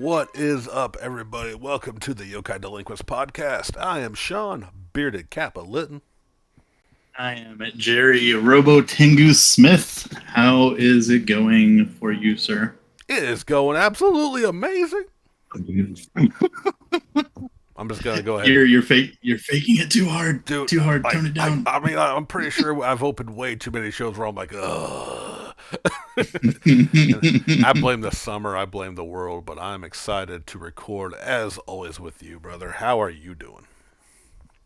What is up, everybody? Welcome to the Yokai Delinquents podcast. I am Sean, Bearded Kappa Litton. I am at Jerry Robo Tengu Smith. How is it going for you, sir? It is going absolutely amazing. I'm just gonna go ahead. You're faking it too hard. Dude, Too hard. Tone it down. I'm pretty sure I've opened way too many shows where I'm like, ugh. I blame the summer, I blame the world, but I'm excited to record as always with you, brother. How are you doing?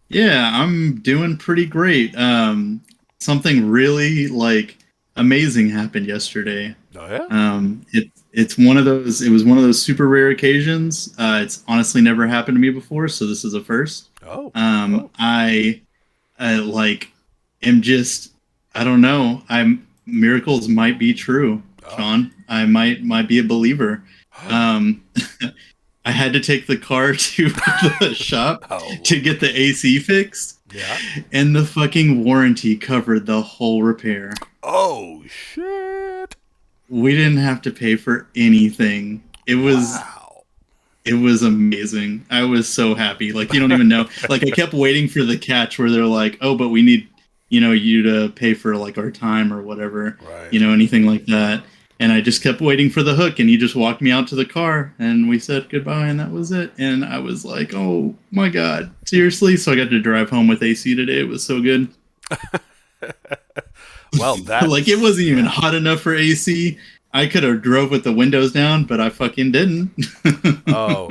Yeah, I'm doing pretty great. Something really amazing happened yesterday. Oh yeah. It's one of those. It was one of those super rare occasions. It's honestly never happened to me before, so this is a first. Oh. I am just. I don't know. Miracles might be true, Sean. I might be a believer. I had to take the car to the shop to get the AC fixed. Yeah. And the fucking warranty covered the whole repair. Oh shit. We didn't have to pay for anything. It was amazing. I was so happy. Like, you don't even know. Like, I kept waiting for the catch where they're like, "Oh, but we need, you to pay for like our time or whatever." Right. Anything like that. And I just kept waiting for the hook, and he just walked me out to the car, and we said goodbye, and that was it. And I was like, "Oh my god, seriously?" So I got to drive home with AC today. It was so good. Well, that like, it wasn't even hot enough for AC. I could have drove with the windows down, but I fucking didn't. oh,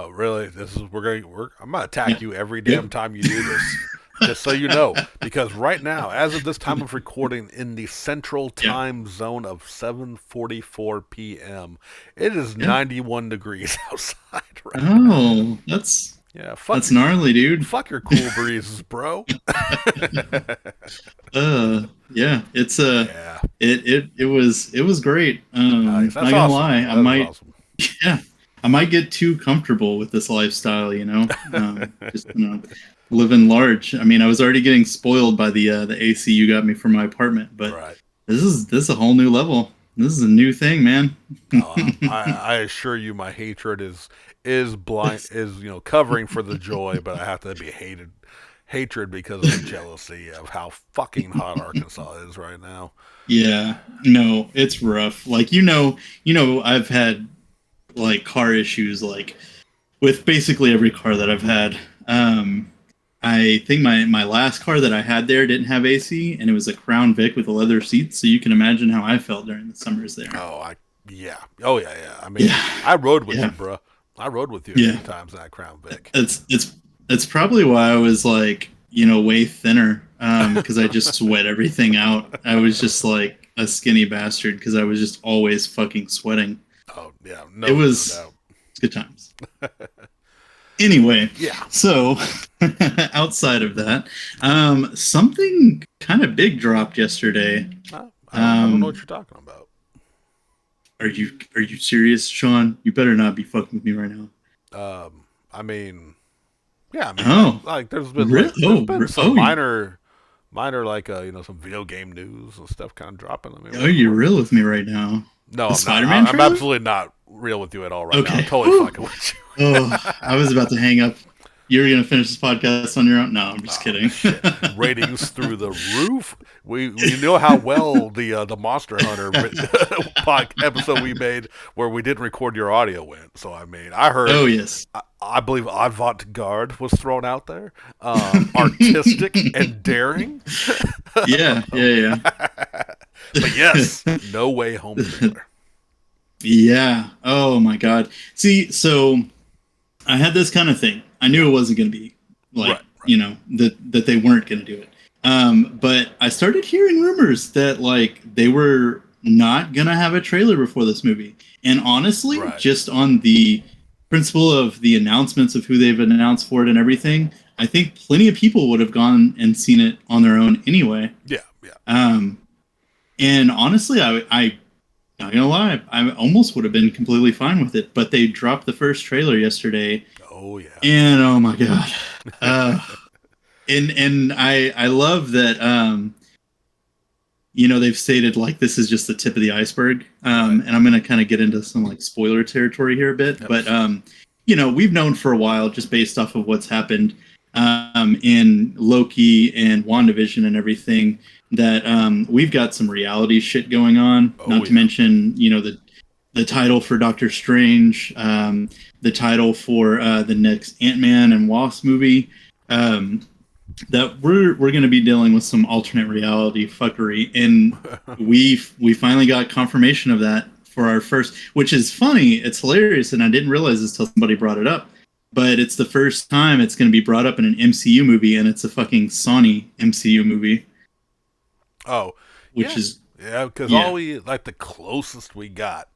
really? I'm gonna attack you every damn time you do this. Just so you know, because right now, as of this time of recording, in the central time zone of 7:44 p.m., it is 91 degrees outside right now. Oh, that's gnarly, dude. Fuck your cool breezes, bro. Yeah, it's it was great. Nice. Not gonna awesome. lie, That is awesome. Yeah, I might get too comfortable with this lifestyle, just living large. I mean, I was already getting spoiled by the AC you got me for my apartment, but Right. this is a whole new level. This is a new thing, man. I assure you, my hatred is blind, is covering for the joy, but I have to be hatred because of the jealousy of how fucking hot Arkansas is right now. Yeah, no, it's rough. Like, I've had like car issues, like with basically every car that I've had. I think my last car that I had there didn't have AC, and it was a Crown Vic with a leather seat. So you can imagine how I felt during the summers there. Yeah. I mean, I rode with you, bro. I rode with you a few times in that Crown Vic. It's probably why I was like, way thinner, because I just sweat everything out. I was just like a skinny bastard because I was just always fucking sweating. Oh yeah, it was good times. Anyway, so outside of that, something kind of big dropped yesterday. I don't know what you're talking about. Are you serious, Sean? You better not be fucking with me right now. I mean, like there's been some minor like some video game news and stuff kind of dropping. I mean, you're real with me right now? No, I'm absolutely not real with you at all right now. I'm totally fucking with you. I was about to hang up. You're going to finish this podcast on your own? No, I'm just kidding. Ratings through the roof. We know how well the Monster Hunter episode we made where we didn't record your audio went. So, I mean, I heard. Oh, yes. I believe avant-garde was thrown out there. Artistic and daring. Yeah. But yes, No Way Home trailer. Yeah. Oh, my God. See, so I had this kind of thing. I knew it wasn't going to be like, that they weren't going to do it. But I started hearing rumors that like they were not going to have a trailer before this movie. And honestly, just on the principle of the announcements of who they've announced for it and everything, I think plenty of people would have gone and seen it on their own anyway. Yeah. And honestly, I not gonna lie, I almost would have been completely fine with it, but they dropped the first trailer yesterday. Oh yeah. And oh my god. And I love that they've stated like this is just the tip of the iceberg. And I'm going to kind of get into some like spoiler territory here a bit. Yep. But, we've known for a while, just based off of what's happened in Loki and WandaVision and everything, that we've got some reality shit going on. Not to mention, the title for Doctor Strange, the title for the next Ant-Man and Wasp movie. That we're going to be dealing with some alternate reality fuckery, and we finally got confirmation of that for our first, which is funny. It's hilarious, and I didn't realize this till somebody brought it up. But it's the first time it's going to be brought up in an MCU movie, and it's a fucking Sony MCU movie. Oh, which is because all we like the closest we got,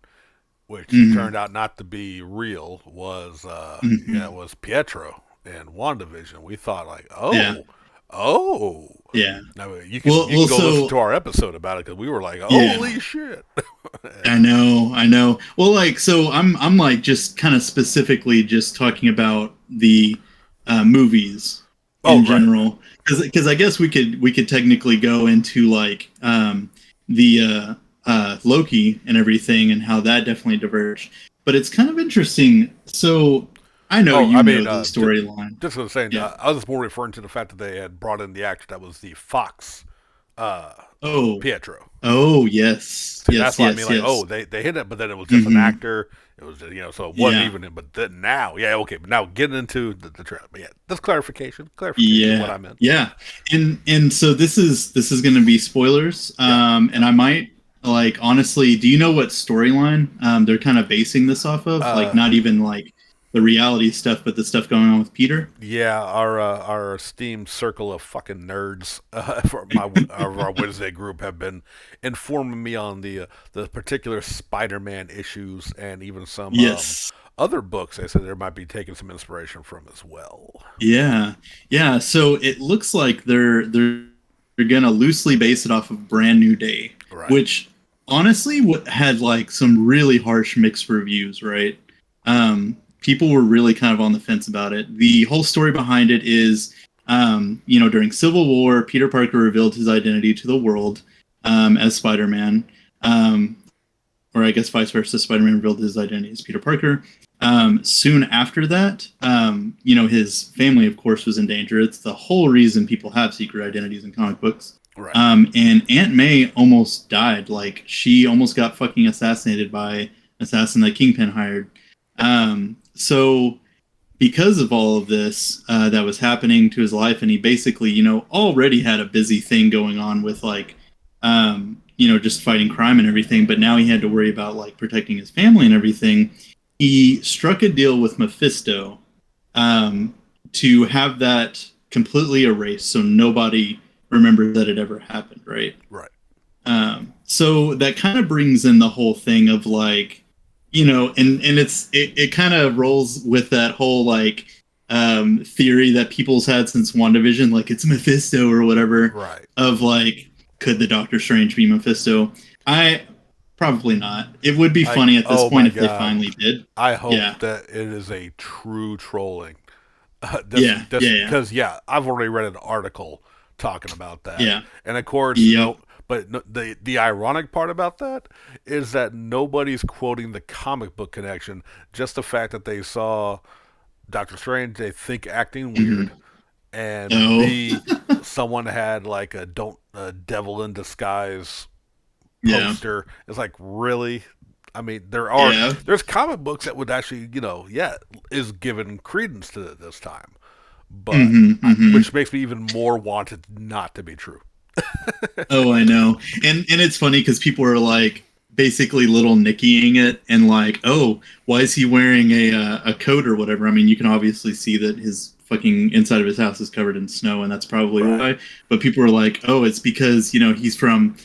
which turned out not to be real, was was Pietro and WandaVision. We thought like, yeah. Now you can go listen to our episode about it because we were like, holy shit. I know. Well, like, so I'm like just kind of specifically just talking about the movies in general, because I guess we could technically go into like the Loki and everything and how that definitely diverged. But it's kind of interesting. So I know know the storyline. Just going to say, I was more referring to the fact that they had brought in the actor that was the Fox Pietro. Oh, yes. So that's why I mean, like, they hit it, but then it was just an actor. It was, so it wasn't even him. But then now, but now getting into the trailer. But that's clarification of what I meant. Yeah. And so this is going to be spoilers. And I might, like, honestly, do you know what storyline they're kind of basing this off of? Like, not even, like, the reality stuff, but the stuff going on with Peter. Yeah, our esteemed circle of fucking nerds for our Wednesday group have been informing me on the particular Spider-Man issues and even some other books. They said they might be taking some inspiration from as well. Yeah. So it looks like they're gonna loosely base it off of Brand New Day, which honestly had like some really harsh mixed reviews, right? People were really kind of on the fence about it. The whole story behind it is, during Civil War, Peter Parker revealed his identity to the world as Spider-Man. Or I guess vice versa, Spider-Man revealed his identity as Peter Parker. Soon after that, his family, of course, was in danger. It's the whole reason people have secret identities in comic books. Right. And Aunt May almost died. Like, she almost got fucking assassinated by an assassin that Kingpin hired. So because of all of this that was happening to his life, and he basically, already had a busy thing going on with like, just fighting crime and everything, but now he had to worry about like protecting his family and everything. He struck a deal with Mephisto to have that completely erased so nobody remembers that it ever happened, right? Right. So that kind of brings in the whole thing of like, and it kind of rolls with that whole like theory that people's had since WandaVision, like it's Mephisto or whatever. Right. Of like, could the Doctor Strange be Mephisto? Probably not. It would be funny at this point if they finally did. I hope that it is a true trolling. Because I've already read an article talking about that. Yeah. And of course, but the ironic part about that is that nobody's quoting the comic book connection. Just the fact that they saw Doctor Strange, they think acting weird, and someone had like a devil in disguise poster. It's like, really? I mean, there's comic books that would actually, is given credence to it this time, but which makes me even more want it not to be true. Oh, I know. And it's funny because people are like basically little nickying it and like, oh, why is he wearing a coat or whatever? I mean, you can obviously see that his fucking inside of his house is covered in snow, and that's probably why. But people are like, oh, it's because, he's from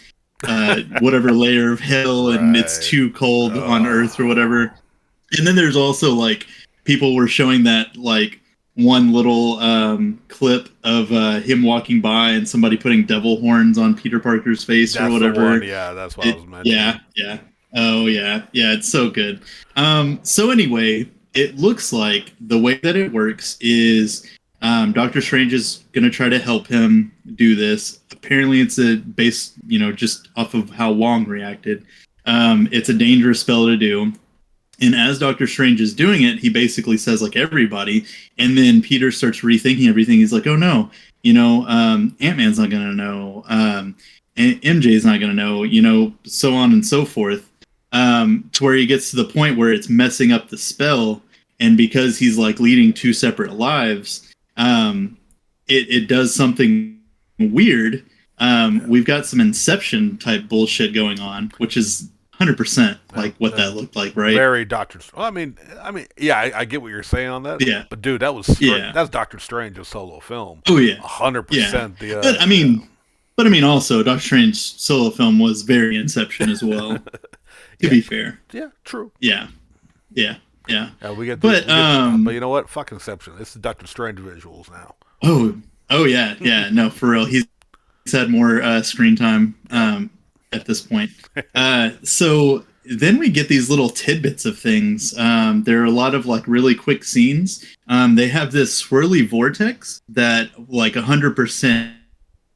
whatever layer of hell and it's too cold on Earth or whatever. And then there's also like people were showing that like one little clip of him walking by and somebody putting devil horns on Peter Parker's face or whatever. Yeah, that's what I was mentioning. Yeah. Oh, yeah. Yeah, it's so good. So anyway, it looks like the way that it works is Doctor Strange is going to try to help him do this. Apparently, it's a base, just off of how Wong reacted. It's a dangerous spell to do. And as Doctor Strange is doing it, he basically says, like, everybody. And then Peter starts rethinking everything. He's like, oh, no, Ant-Man's not going to know. And MJ's not going to know, so on and so forth. To where he gets to the point where it's messing up the spell. And because he's, like, leading two separate lives, it does something weird. We've got some Inception type bullshit going on, which is 100% like what that looked like, right? Very Doctor. Well, I mean, yeah, I get what you're saying on that. Yeah, but dude, that's Doctor Strange's solo film. Oh yeah, 100%. Yeah. But I mean, also Doctor Strange's solo film was very Inception as well. To be fair. Yeah, true. Yeah. We get, but you know what? Fuck Inception. This is Doctor Strange visuals now. Oh yeah. No, for real. He's had more screen time at this point. So then we get these little tidbits of things. There are a lot of like really quick scenes. They have this swirly vortex that like 100%.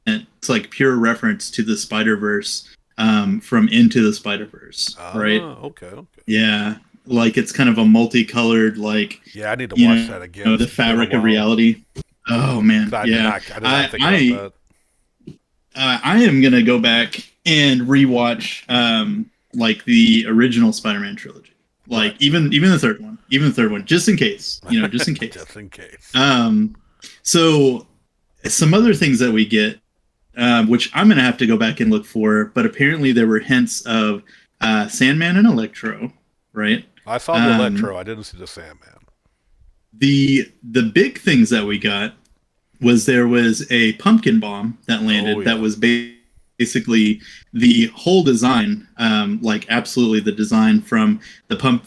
It's like pure reference to the Spider-Verse from Into the Spider-Verse, right? Okay. Yeah. Like it's kind of a multicolored, like I need to watch that again. The fabric of reality. Oh man, I did not think about that. I am gonna go back and rewatch like the original Spider-Man trilogy, like even the third one, just in case, just in case. Just in case. So some other things that we get, which I'm gonna have to go back and look for, but apparently there were hints of Sandman and Electro, right? I saw the Electro. I didn't see the Sandman. The big things that we got was there was a pumpkin bomb that landed that was basically the whole design, like absolutely the design from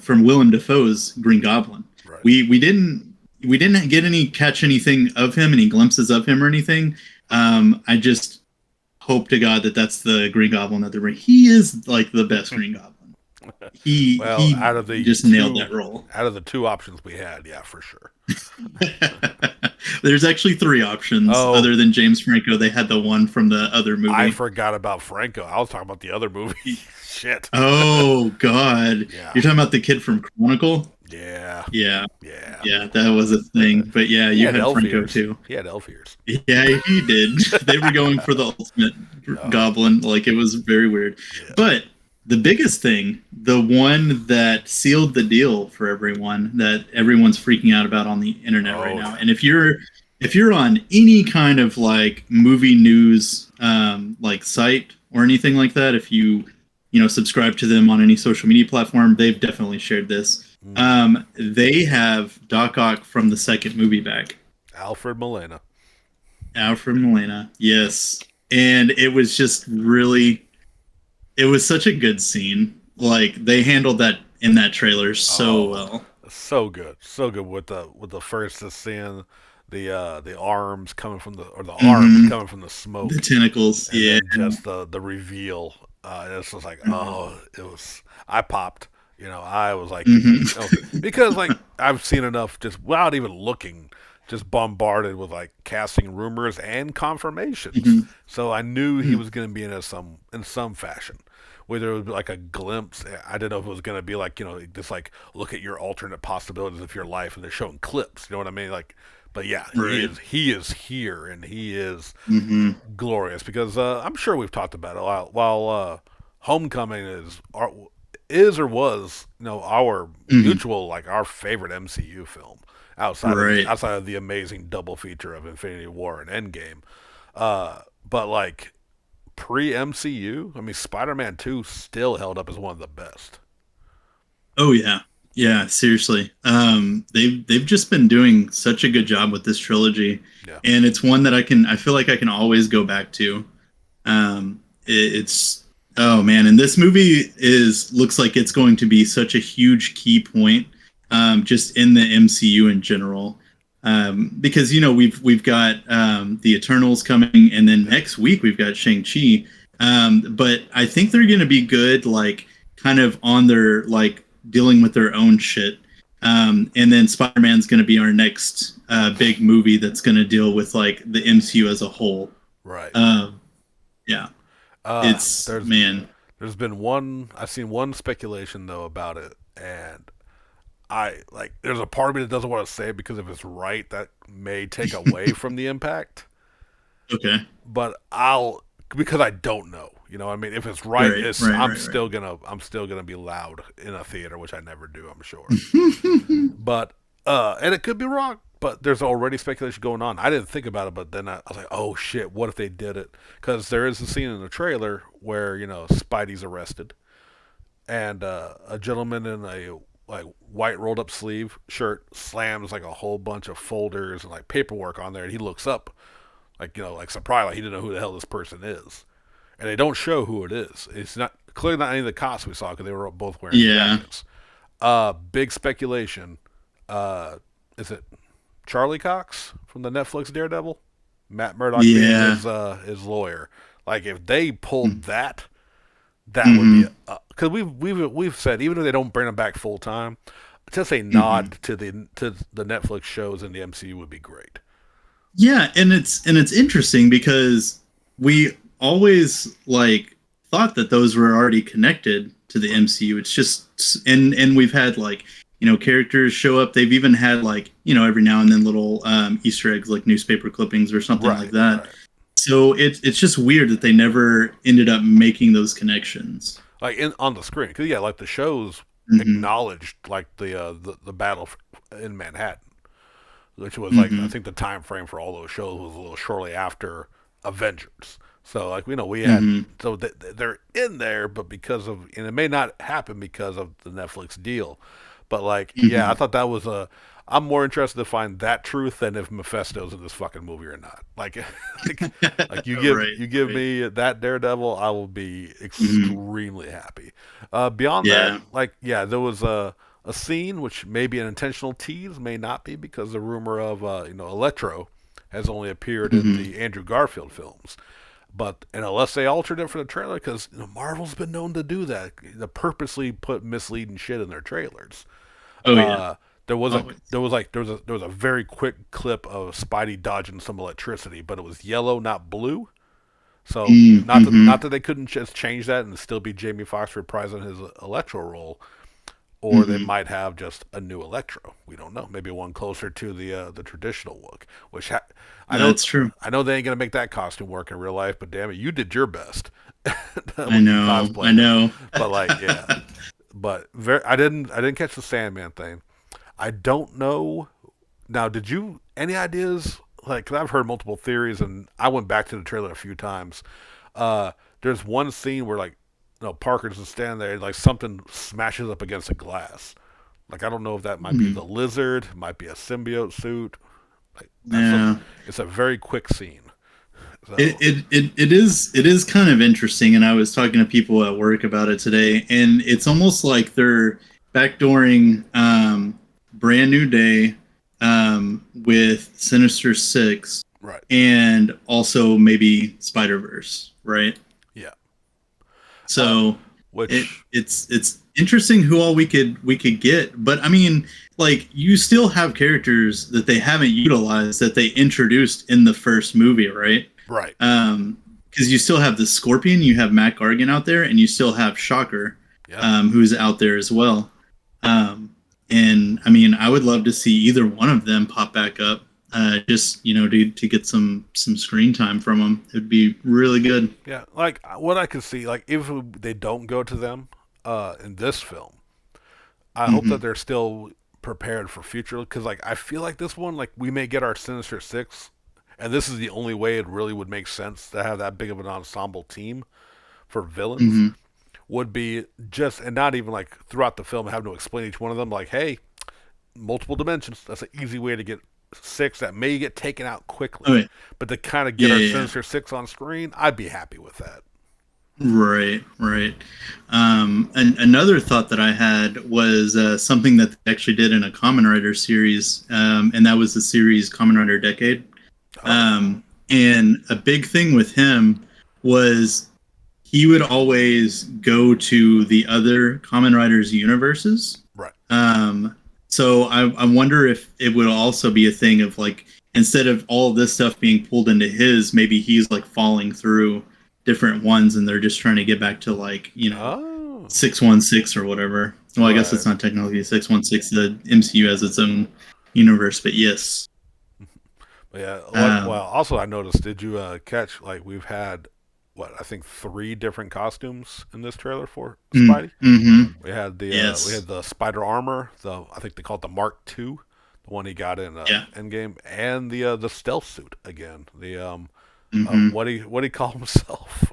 Willem Dafoe's Green Goblin. Right. We didn't catch anything of him, any glimpses of him or anything. I just hope to God that's the Green Goblin that they're bringing. He is like the best Green Goblin. He out of the just nailed that role. Out of the two options we had, yeah, for sure. There's actually three options other than James Franco. They had the one from the other movie. I forgot about Franco. I was talking about the other movie. Shit. Oh God. Yeah. You're talking about the kid from Chronicle? Yeah. That was a thing. But yeah, you had Franco ears. Too. He had elf ears. Yeah, he did. They were going for the ultimate goblin. Like it was very weird. Yeah. But the biggest thing, the one that sealed the deal for everyone, that everyone's freaking out about on the internet right now, and if you're on any kind of like movie news like site or anything like that, if you subscribe to them on any social media platform, they've definitely shared this. They have Doc Ock from the second movie back. Alfred Molina, yes, and it was just really. It was such a good scene. Like they handled that in that trailer so well. So good with the first seeing the arms coming from arms coming from the smoke, the tentacles, and just the reveal. It's just like I popped. I was like because like I've seen enough just without even looking. Just bombarded with like casting rumors and confirmations, so I knew he was going to be in some fashion. Whether it was like a glimpse, I didn't know if it was going to be like just like look at your alternate possibilities of your life, and they're showing clips. You know what I mean? Like, but yeah, right. he is here, and he is glorious because I'm sure we've talked about it. While Homecoming is or was our mutual like our favorite MCU film. Outside of the amazing double feature of Infinity War and Endgame. But like pre-MCU, I mean Spider-Man 2 still held up as one of the best. Oh yeah. Yeah, seriously. They've just been doing such a good job with this trilogy. Yeah. And it's one that I feel like I can always go back to. It's oh man, and this movie looks like it's going to be such a huge key point. Just in the MCU in general, because we've got the Eternals coming, and then next week we've got Shang-Chi. But I think they're going to be good, like kind of on their like dealing with their own shit. And then Spider-Man's going to be our next big movie that's going to deal with like the MCU as a whole. Right. Yeah, it's There's man. been one. I've seen one speculation though about it, and I like. There's a part of me that doesn't want to say it because if it's right, that may take away from the impact. Okay. But I'll because I don't know. You know, what I mean, if it's right, Right. it's Right. Right. Right. I'm still gonna be loud in a theater, which I never do. I'm sure. But and it could be wrong. But there's already speculation going on. I didn't think about it, but then I was like, oh shit, what if they did it? Because there is a scene in the trailer where Spidey's arrested, and a gentleman in a like white rolled up sleeve shirt slams like a whole bunch of folders and like paperwork on there, and he looks up like like surprised, like he didn't know who the hell this person is, and they don't show who it is. It's not clearly not any of the cops we saw because they were both wearing Yeah. jackets. Big speculation. Is it Charlie Cox from the Netflix Daredevil? Matt Murdock being Yeah. his lawyer. Like if they pulled that, that would Mm-hmm. be because we've said even if they don't bring him back full time, just a Mm-hmm. nod to the Netflix shows in the MCU would be great. Yeah, and it's interesting because we always like thought that those were already connected to the Right, MCU. It's just and we've had like characters show up. They've even had like every now and then little Easter eggs like newspaper clippings or something like right, that. right. So it's just weird that they never ended up making those connections. Like on the screen, because yeah, like the shows Hmm. acknowledged like the battle in Manhattan, which was like I Hmm. think the time frame for all those shows was a little shortly after Avengers. So like we had Hmm. so they're in there, but because of and it may not happen because of the Netflix deal, but like yeah, I Hmm. thought that was a. I'm more interested to find that truth than if Mephisto's in this fucking movie or not. Like, like Right. you give Right. me that Daredevil, I will be Hmm. extremely happy. Beyond that, Yeah. like yeah, there was a scene which may be an intentional tease, may not be because the rumor of Electro has only appeared in Hmm. the Andrew Garfield films. But and unless they altered it for the trailer, because Marvel's been known to do that, to purposely put misleading shit in their trailers. Oh yeah. Uh, there was a Always. there was a very quick clip of Spidey dodging some electricity, but it was yellow, not blue. So Mm-hmm. not that they couldn't just change that and still be Jamie Foxx reprising his Electro role, or they Hmm. might have just a new Electro. We don't know. Maybe one closer to the traditional look. I know That's true. I know they ain't gonna make that costume work in real life, but damn it, you did your best I when you know. I cosplayed him. know. But like, yeah, but I didn't catch the Sandman thing. I don't know. Now, did you any ideas? Like, cause I've heard multiple theories, and I went back to the trailer a few times. There's one scene where like, Parker's just standing there, and, like something smashes up against a glass. Like, I don't know if that might be Hmm. the lizard, might be a symbiote suit. Like, that's Yeah. something. It's a very quick scene. It, So, it it it is kind of interesting, and I was talking to people at work about it today, and it's almost like they're backdooring Brand New Day with Sinister Six, right, and also maybe Spider Verse, right? yeah. Uh, So it which, it's interesting who all we could get, but I mean, like you still have characters that they haven't utilized that they introduced in the first movie, right? right, Because you still have the Scorpion, you have Matt Gargan out there, and you still have Shocker, yeah. who's out there as well. And I mean, I would love to see either one of them pop back up, just to get some screen time from them. It'd be really good. Yeah, like what I could see, like if they don't go to them in this film, I hope that Hmm. they're still prepared for future. Because like I feel like this one, like we may get our Sinister Six, and this is the only way it really would make sense to have that big of an ensemble team for villains. Hmm. Would be just and not even like throughout the film having to explain each one of them. Like, hey, multiple dimensions. That's an easy way to get six that may get taken out quickly. Oh yeah, But to kind of get yeah, our yeah. Sinister Six on screen, I'd be happy with that. Right, right. And another thought that I had was something that they actually did in a Common Rider series, and that was the series Common Rider Decade. Oh, And a big thing with him was he would always go to the other Common Riders universes. right. Um, So I wonder if it would also be a thing of like instead of all of this stuff being pulled into his, maybe he's like falling through different ones, and they're just trying to get back to like 616 or whatever. Well, I guess right. it's not technically 616. The MCU has its own universe, but yes. But yeah. Well, Um, also I noticed. Did you catch like we've had what I think three different costumes in this trailer for Spidey? mm-hmm. We Yes. had the spider armor, the I think they call it the Mark II, the one he got in Yeah. Endgame, and the stealth suit again. Mm-hmm. What do he call himself?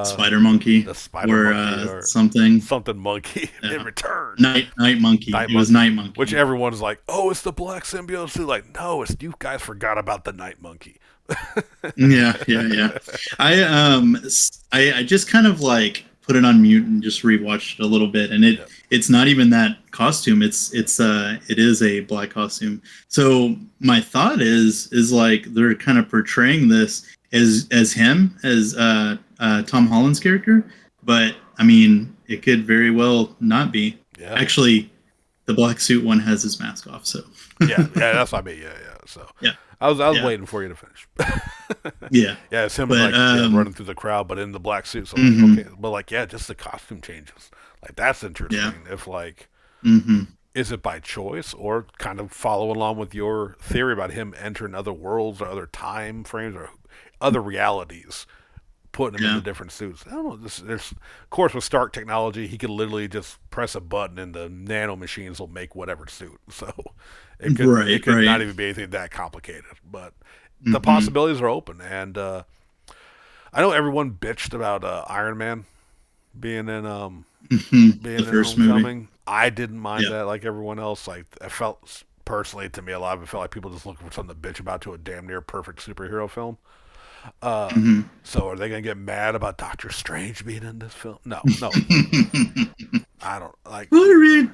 Spider Monkey The Spider or Monkey or something. something monkey in Yeah. return. Night Monkey. Night It was Monkey, Night which Monkey. everyone's like, oh, it's the black symbiote suit. Like, no, it's you guys forgot about the Night Monkey. Yeah. I just kind of like put it on mute and just rewatched it a little bit, and Yeah. it's not even that costume. It is a black costume. So my thought is like they're kind of portraying this as him as Tom Holland's character, but I mean it could very well not be. Yeah. Actually, the black suit one has his mask off, so Yeah, that's what I mean. Yeah. So yeah, I was yeah, waiting for you to finish. yeah. Yeah, it's him But like running through the crowd, but in the black suit. So like, mhm, okay, but like, yeah, just the costume changes. Like that's yeah. interesting. If like, Hmm. is it by choice or kind of follow along with your theory about him entering other worlds or other time frames or other realities, putting him Yeah. into different suits? I don't know. There's of course with Stark technology, he could literally just press a button and the nano machines will make whatever suit. So it could Right. not even be anything that complicated. But the Hmm. possibilities are open, and I know everyone bitched about Iron Man being in Hmm. The being in first movie. Homecoming. I didn't mind Yeah. that like everyone else. Like I felt personally to me a lot of it felt like people just looking for something to bitch about to a damn near perfect superhero film. Uh, Hmm. so are they gonna get mad about Doctor Strange being in this film? No. I don't like. Spider-Man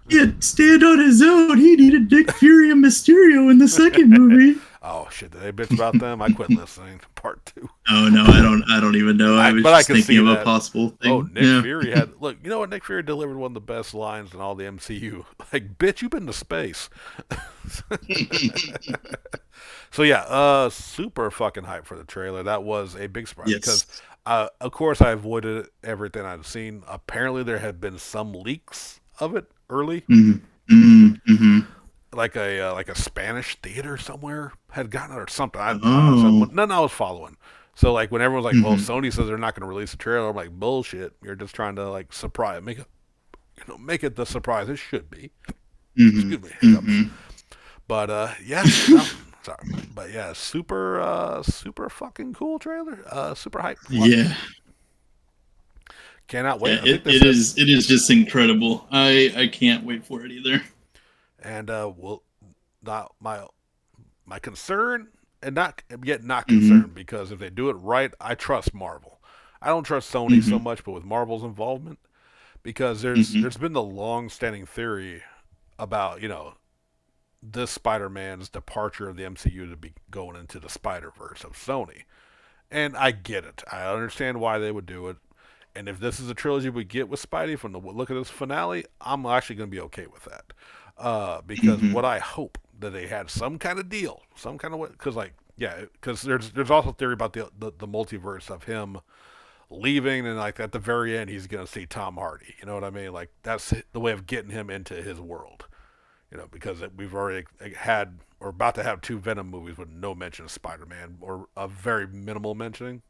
can't stand on his own. He needed Nick Fury and Mysterio in the second movie. Oh shit! Did they bitch about them? I quit listening to part two. Oh no, I don't even know. I was But I just can thinking see of a that. possible Oh, thing. Nick Yeah. Fury had look. You know what? Nick Fury delivered one of the best lines in all the MCU. Like, bitch, you've been to space. So yeah, super fucking hype for the trailer. That was a big surprise because, Yes. of course, I avoided everything I've seen. Apparently, there had been some leaks of it early, Hmm. Hmm. like a Spanish theater somewhere had gotten it or something. Oh. None I was following. So like when everyone's like, "Well, Hmm. Sony says they're not going to release a trailer," I'm like, "Bullshit! You're just trying to like surprise, make it the surprise it should be." Hmm. Excuse me, hiccups. Hmm. But yeah, no, sorry, but yeah, super fucking cool trailer. Super hype. Yeah. Cannot Yeah. wait. I think they It said, is. It is just incredible. I can't wait for it either. and well, not my concern, and not yet not Hmm. concerned because if they do it right, I trust Marvel. I don't trust Sony so Hmm. much, but with Marvel's involvement, because Hmm. there's been the long standing theory about this Spider-Man's departure of the MCU to be going into the Spider-Verse of Sony. And I get it. I understand why they would do it. And if this is a trilogy we get with Spidey from the look of this finale, I'm actually going to be okay with that. Because Hmm. what I hope that they had some kind of deal, some kind of way, because like yeah, because there's also theory about the multiverse of him leaving and like at the very end he's going to see Tom Hardy. You know what I mean? Like that's the way of getting him into his world. Because we've already had or about to have two Venom movies with no mention of Spider-Man or a very minimal mentioning.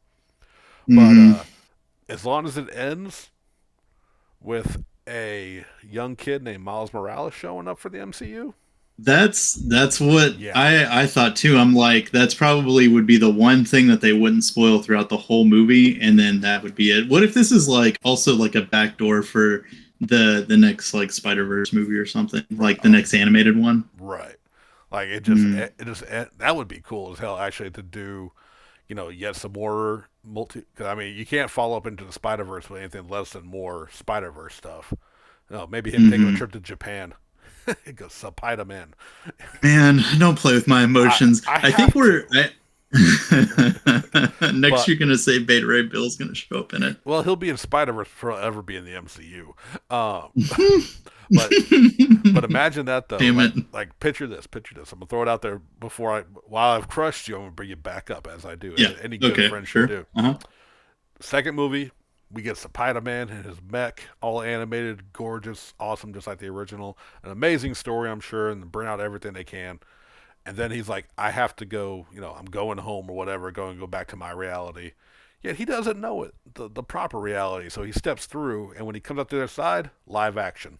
But Hmm. as long as it ends with a young kid named Miles Morales showing up for the MCU, That's what yeah, I thought too. I'm like, that's probably would be the one thing that they wouldn't spoil throughout the whole movie, and then that would be it. What if this is like also like a backdoor for the next like Spider Verse movie or something, right, like the next animated one? right. Like Mm, that would be cool as hell actually to do. Yet some more multi. Cause, I mean, you can't follow up into the Spider Verse with anything less than more Spider Verse stuff. No, maybe him taking a hmm. trip to Japan. It goes Spider Man. Man, don't play with my emotions. I I think have to. Next, But you're gonna say Beta Ray Bill's gonna show up in it. well, he'll be in Spider-Verse forever be in the MCU. Um, but But imagine that though. Damn it! Like picture this, picture this. I'm gonna throw it out there before I while I've crushed you, I'm gonna bring it back up as I do, as Yeah. any good Okay. friend should Sure. do. Uh-huh. Second movie, we get Spider-Man and his mech, all animated, gorgeous, awesome, just like the original. An amazing story, I'm sure, and bring out everything they can. And then he's like, I have to go, I'm going home or whatever, go back to my reality. Yet he doesn't know it, the proper reality. So he steps through, and when he comes up to their side, live action,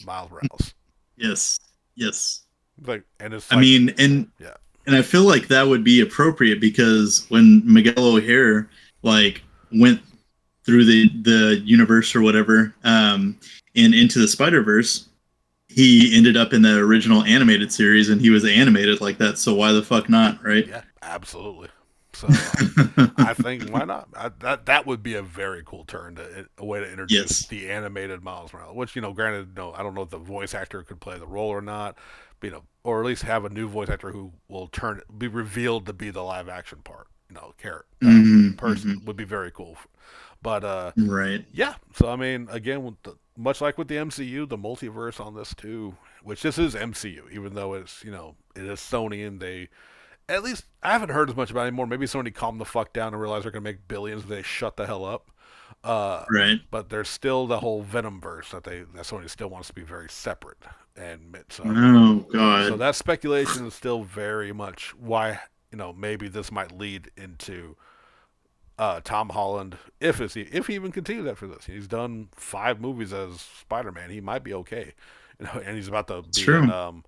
Miles Morales. Yes. Yes. Like, and it's I like, mean, and yeah, and I feel like that would be appropriate because when Miguel O'Hare like went through the universe or whatever, and into the Spider Verse, he ended up in the original animated series, and he was animated like that. So why the fuck not, right? yeah, absolutely. So I think why not? That would be a very cool turn a way to introduce Yes. the animated Miles Morales. Which granted, no, I don't know if the voice actor could play the role or not, but, or at least have a new voice actor who will be revealed to be the live action part. Character person Mm-hmm. would be very cool. But Right. yeah. So I mean, again, much like with the MCU, the multiverse on this too, which this is MCU, even though it's it is Sony and they at least I haven't heard as much about it anymore. Maybe Sony calmed the fuck down and realized they're gonna make billions. And they shut the hell up. Uh, Right. but there's still the whole Venom verse that Sony still wants to be very separate. And Oh so God. that speculation is still very much why maybe this might lead into Tom Holland if he even continues after this. He's done 5 movies as Spider-Man. He might be okay. And he's about to It's be in true.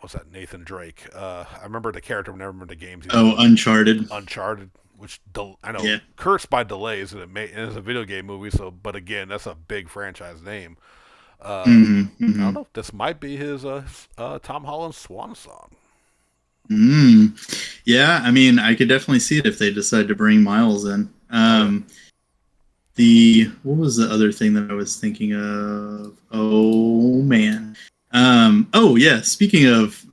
what's that, Nathan Drake. I remember the character, but I never remember the games he's Oh, in. Uncharted. Uncharted, which I know Yeah. cursed by delays, and it's a video game movie. So, but again, that's a big franchise name. Uh, Mm-hmm. I don't Mm-hmm. know. This might be his Tom Holland's swan song. Mm. Yeah, I mean, I could definitely see it if they decide to bring Miles in. Oh yeah. The what was the other thing that I was thinking of? Oh man. Oh yeah. Speaking of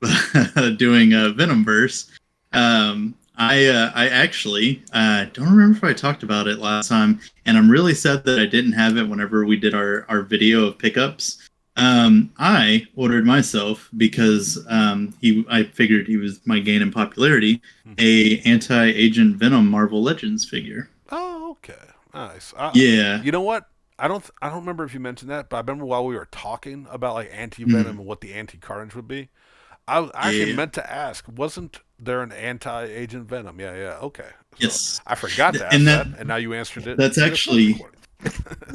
doing a Venomverse, I actually don't remember if I talked about it last time, and I'm really sad that I didn't have it whenever we did our video of pickups. I ordered myself because I figured he was my gain in popularity, Mm-hmm. a anti-agent Venom Marvel Legends figure. Oh, okay, nice. Yeah. You know what? I don't remember if you mentioned that, but I remember while we were talking about like anti venom Mhm. and what the anti carnage would be. I actually Yeah. meant to ask, wasn't there an anti agent venom? Yeah, yeah, okay. So Yes. I forgot to And ask that, and now you answered it that's in this first actually recording.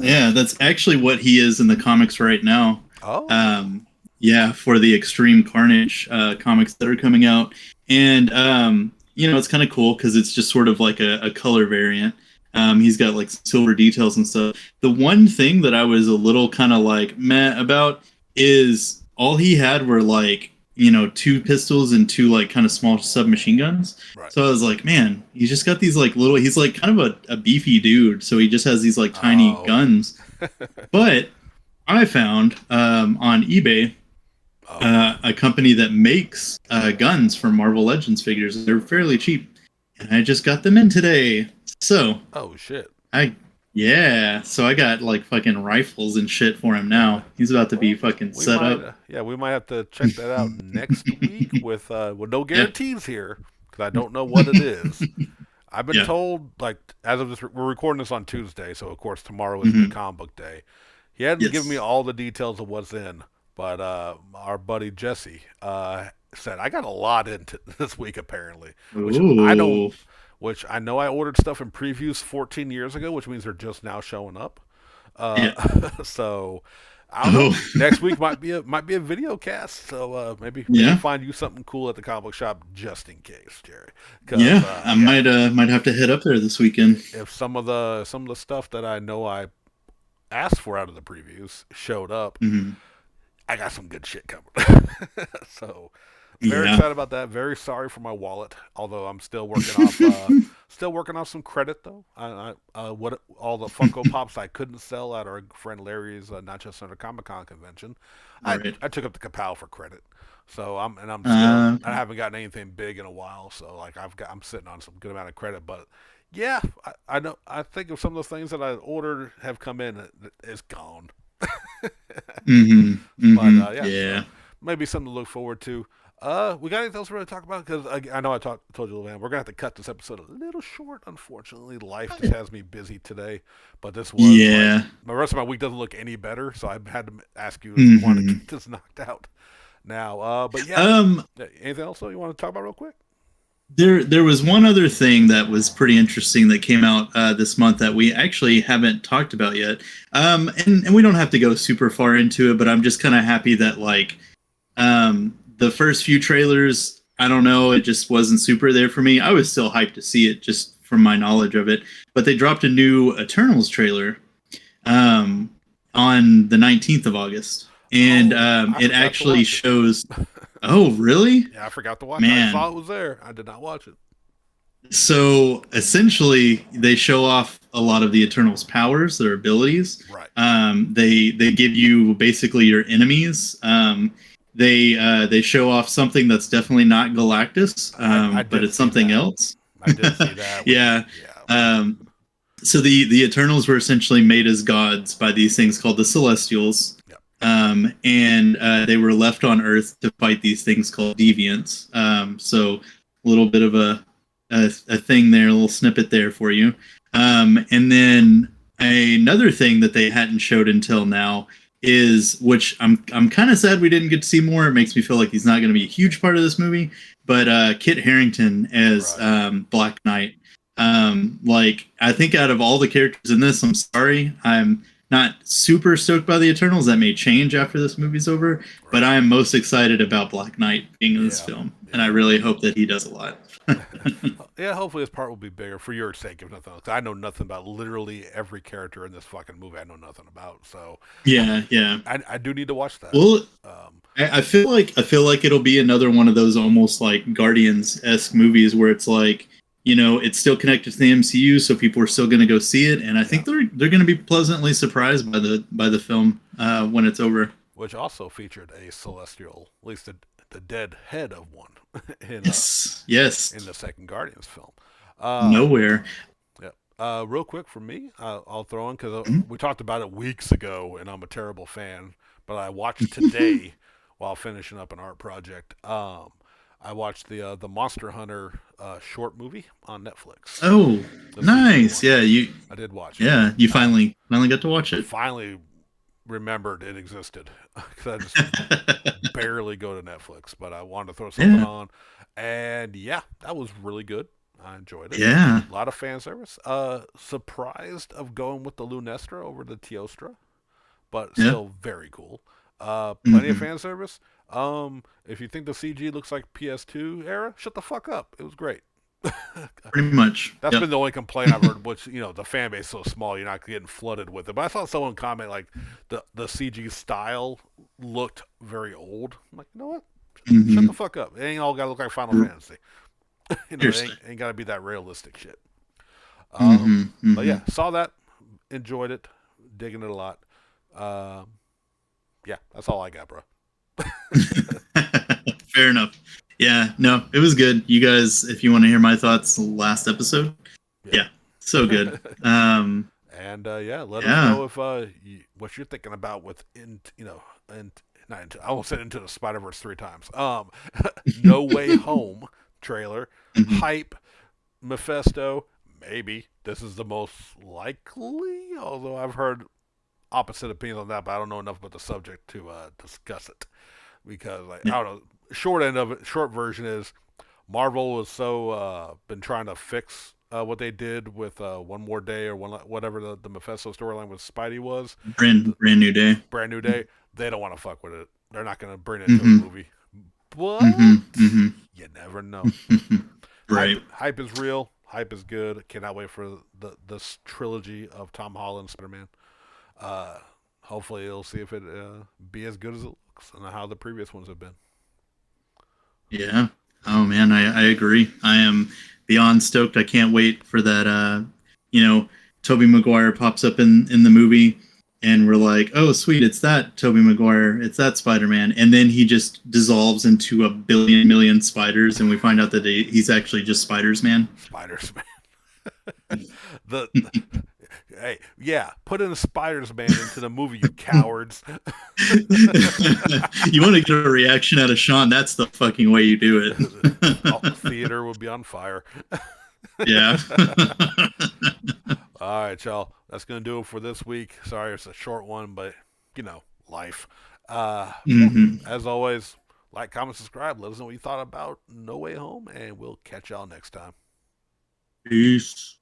yeah, that's actually what he is in the comics right now. Oh, Um, yeah, for the Extreme Carnage comics that are coming out, and it's kind of cool because it's just sort of like a color variant. He's got like silver details and stuff. The one thing that I was a little kind of like meh about is all he had were like two pistols and two like kind of small submachine guns. right. So I was like, man, he's just got these like little. He's like kind of a beefy dude, so he just has these like tiny Oh, guns. But I found on eBay oh, a company that makes guns for Marvel Legends figures. They're fairly cheap, and I just got them in today. So oh shit. I, yeah, so I got like fucking rifles and shit for him now. He's about to be Well, fucking set up. we might have to check that out next week with no Yeah, guarantees here because I don't know what it is. I've been yeah. told, like, as of this, we're recording this on Tuesday, so of course tomorrow is the Hmm. comic book day. He hadn't given me Yes. all the details of what's in, but our buddy Jesse said I got a lot into this week apparently, which I don't, Ooh. which I know I ordered stuff in previews 14 years ago, which means they're just now showing up. Yeah. So I don't know. Oh. Next week might be a video cast, so maybe Yeah. find you something cool at the comic book shop just in case, Jerry. Because Yeah. I yeah, might have to head up there this weekend. if some of the stuff that I know I asked for out of the previews showed up, Hmm. I got some good shit coming. So Very Yeah. excited about that. Very sorry for my wallet, although I'm still working off still working off some credit though. What all the Funko Pops I couldn't sell at our friend Larry's Not Just Another Comic Con convention, Right. I took up the Kapow for credit. So I'm still I Okay. haven't gotten anything big in a while. So like I'm sitting on some good amount of credit, but yeah, I know I think of some of the things that I ordered have come in. It's gone. But yeah, so Yeah. maybe something to look forward to. We got anything else we're going to talk about? Because I know told you, man, we're going to have to cut this episode a little short, unfortunately. Life just has me busy today. But this was like, Yeah. the rest of my week doesn't look any better. So I had to ask you if you want to hmm get this knocked out now. But yeah, Um, anything else though you want to talk about real quick? there was one other thing that was pretty interesting that came out this month that we actually haven't talked about yet. And we don't have to go super far into it, but I'm just kind of happy that like the first few trailers, I don't know, it just wasn't super there for me. I was still hyped to see it just from my knowledge of it, but they dropped a new Eternals trailer um, on the 19th of August, and Oh, I it forgot to actually watch it. shows. Oh, really? Yeah, I forgot to watch it. I Man. saw it was there. I did not watch it. So essentially, they show off a lot of the Eternals' powers, their abilities. Right. They give you basically your enemies. They show off something that's definitely not Galactus, I but did it's see something that. else. I did see that. Which Yeah. yeah. Um, so the Eternals were essentially made as gods by these things called the Celestials, Yep. and they were left on Earth to fight these things called deviants. So a little bit of a thing there, a little snippet there for you. And then another thing that they hadn't showed until now is, which I'm kind of sad we didn't get to see more. It makes me feel like he's not going to be a huge part of this movie. But Kit Harington as Right. Black Knight. Like I think out of all the characters in this, I'm sorry, I'm not super stoked by the Eternals. That may change after this movie's over, but Right. I am most excited about Black Knight being in this Yeah. film, and I Yeah. really hope that he does a lot. Yeah, hopefully this part will be bigger for your sake, if nothing else. I know nothing about literally every character in this fucking movie. I know nothing about, so Yeah, yeah. I do need to watch that. Well, Um, I feel like it'll be another one of those almost like Guardians esque movies where it's like, you know, it's still connected to the MCU, so people are still going to go see it, and I yeah, think they're going to be pleasantly surprised by the film when it's over. which also featured a celestial, at least the dead head of one Yes, yes. in the second Guardians film. Um, Nowhere. yeah. Real quick for me, I'll throw in because Mhm. we talked about it weeks ago, and I'm a terrible fan, but I watched today while finishing up an art project. I watched the Monster Hunter short movie on Netflix, Oh, the CG nice. one. Yeah, you. I did watch it. Yeah, you I finally got to watch it. finally remembered it existed because I just barely go to Netflix, but I wanted to throw something Yeah, on, and yeah, that was really good. I enjoyed it. yeah, A lot of fan service. Surprised of going with the Lunestra over the Teostra, but yeah. still very cool. Plenty of hmm fan service. If you think the CG looks like PS2 era, shut the fuck up. It was great. Pretty much. That's Yep. been the only complaint I've heard, which the fan base is so small, you're not getting flooded with it. But I saw someone comment like the CG style looked very old. I'm like, you know what? Shut the hmm fuck up. It ain't all gotta look like Final Fantasy. It Seriously. ain't gotta be that realistic shit. hmm But hmm yeah, saw that, enjoyed it, digging it a lot. Um, yeah, that's all I got, bro. Fair enough. Yeah, no, it was good. You guys, if you want to hear my thoughts, last episode, Yeah. yeah, so good. And yeah, let us Yeah, know if what you're thinking about with and not into, I almost said Into the Spider Verse 3 times. No Way Home trailer, hmm hype, Mephisto. Maybe this is the most likely, although I've heard opposite opinions on that, but I don't know enough about the subject to discuss it because like yeah, I don't know. Short end of it, short version is Marvel was so been trying to fix what they did with One More Day or whatever the Mephisto storyline with Spidey was, the brand new day. Brand New Day. They don't want to fuck with it. They're not going to bring it into a hmm movie. But hmm hmm you never know. Right. Hype is real. Hype is good. Cannot wait for this trilogy of Tom Holland Spider-Man. Uh, Hopefully, it'll see if it be as good as it looks and how the previous ones have been. Yeah. Oh man, I agree. I am beyond stoked. I can't wait for that. You know, Toby Maguire pops up in the movie, and we're like, oh sweet, it's that Toby Maguire, it's that Spider Man, and then he just dissolves into a billion million spiders, and we find out that he's actually just Spider's Man. Spiders Man. the Hey, yeah, put in a Spiders Man into the movie, you cowards. You want to get a reaction out of Sean? That's the fucking way you do Oh, it. theater would be on fire. Yeah. All right, y'all. That's going to do it for this week. Sorry it's a short one, but, life. Yeah, Hmm. as always, like, comment, subscribe. Let us know what you thought about No Way Home, and we'll catch y'all next time. Peace.